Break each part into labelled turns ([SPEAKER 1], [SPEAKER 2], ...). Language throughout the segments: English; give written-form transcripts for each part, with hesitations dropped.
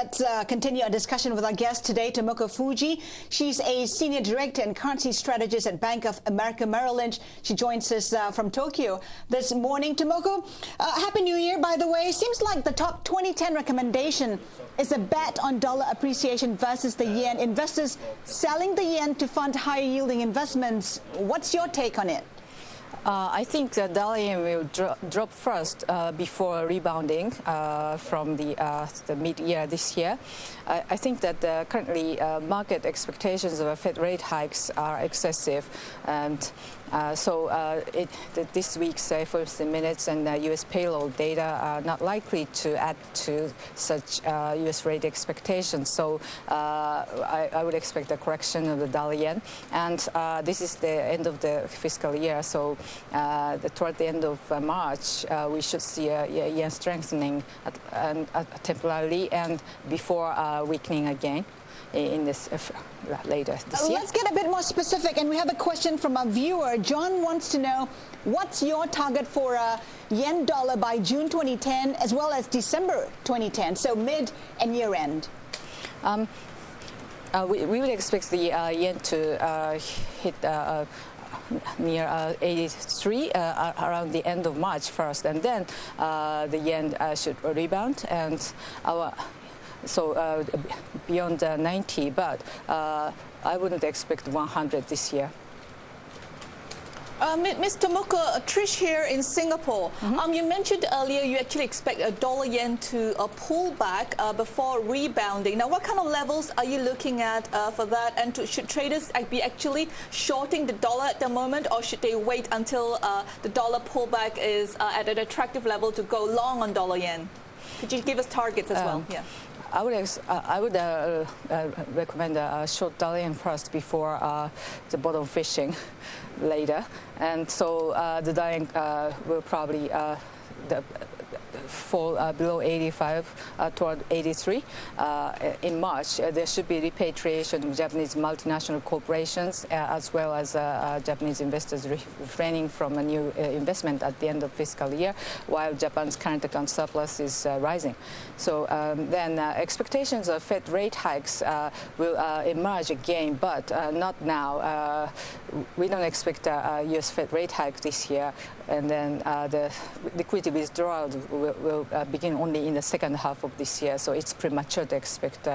[SPEAKER 1] Let's continue our discussion with our guest today, Tomoko Fujii. She's a senior director and currency strategist at Bank of America-Merrill Lynch. She joins us from Tokyo this morning. Tomoko, Happy New Year, by the way. Seems like the top 2010 recommendation is a bet on dollar appreciation versus the yen. Investors selling the yen to fund higher yielding investments. What's your take on it?
[SPEAKER 2] I think the dollar yen will drop first before rebounding from the mid-year this year. I think that currently market expectations of Fed rate hikes are excessive, and this week's FOMC minutes and U.S. payroll data are not likely to add to such U.S. rate expectations. So I would expect a correction of the dollar yen, and this is the end of the fiscal year. So toward the end of March, we should see a yen strengthening temporarily and before weakening again in this later this year.
[SPEAKER 1] Let's get a bit more specific, and we have a question from a viewer. John wants to know, what's your target for yen dollar by June 2010 as well as December 2010, so mid and year end?
[SPEAKER 2] We would expect the yen to hit near 83 around the end of March first, and then the yen should rebound, and beyond 90, but I wouldn't expect 100 this year.
[SPEAKER 3] Ms. Tomoko, Trish here in Singapore. You mentioned earlier you actually expect a dollar yen to pull back before rebounding. Now, what kind of levels are you looking at for that? And should traders be actually shorting the dollar at the moment, or should they wait until the dollar pullback is at an attractive level to go long on dollar yen? Could you give us targets as well? Yeah.
[SPEAKER 2] I would recommend a short dollar yen first before the bottom fishing later, and so the dollar yen will probably fall below 85 toward 83 in March. There should be repatriation of Japanese multinational corporations as well as Japanese investors refraining from a new investment at the end of fiscal year, while Japan's current account surplus is rising. So then expectations of Fed rate hikes will emerge again, but not now. We don't expect a U.S. Fed rate hike this year, and then the liquidity withdrawal will begin only in the second half of this year, so it's premature to expect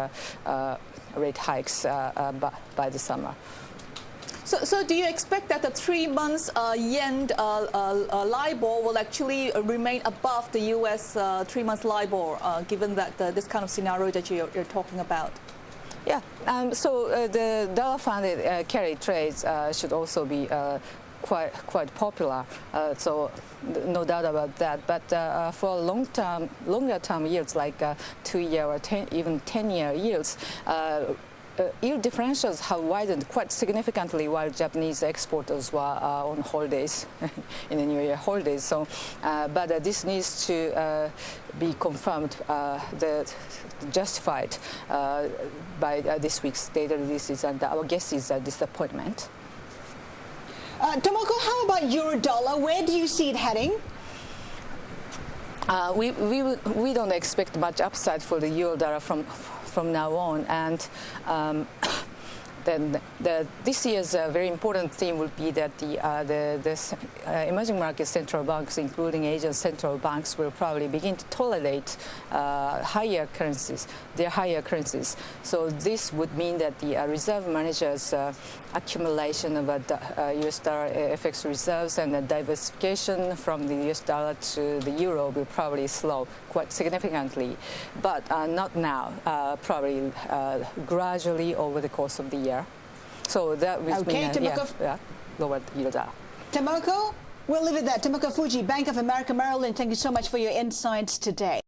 [SPEAKER 2] rate hikes by the summer.
[SPEAKER 3] So do you expect that the 3 months yen LIBOR will actually remain above the U.S. 3 months LIBOR, given that this kind of scenario that you're talking about?
[SPEAKER 2] Yeah, so the dollar-funded carry trades should also be quite popular, so no doubt about that. But for longer term yields like 2-year or even 10-year yields, yield differentials have widened quite significantly while Japanese exporters were on holidays, in the New Year holidays. So, but this needs to be confirmed, justified by this week's data releases, and our guess is a disappointment.
[SPEAKER 1] Tomoko, how about euro dollar? Where do you see it heading?
[SPEAKER 2] We don't expect much upside for the euro dollar from now on, and then this year's very important theme will be that the emerging market central banks, including Asian central banks, will probably begin to tolerate their higher currencies. So this would mean that the reserve managers' accumulation of U.S. dollar FX reserves and the diversification from the U.S. dollar to the euro will probably slow quite significantly, but not now, probably gradually over the course of the year. So that will mean lower euro dollar.
[SPEAKER 1] Tomoko, we'll leave it there. Tomoko Fujii, Bank of America-Merrill Lynch, thank you so much for your insights today.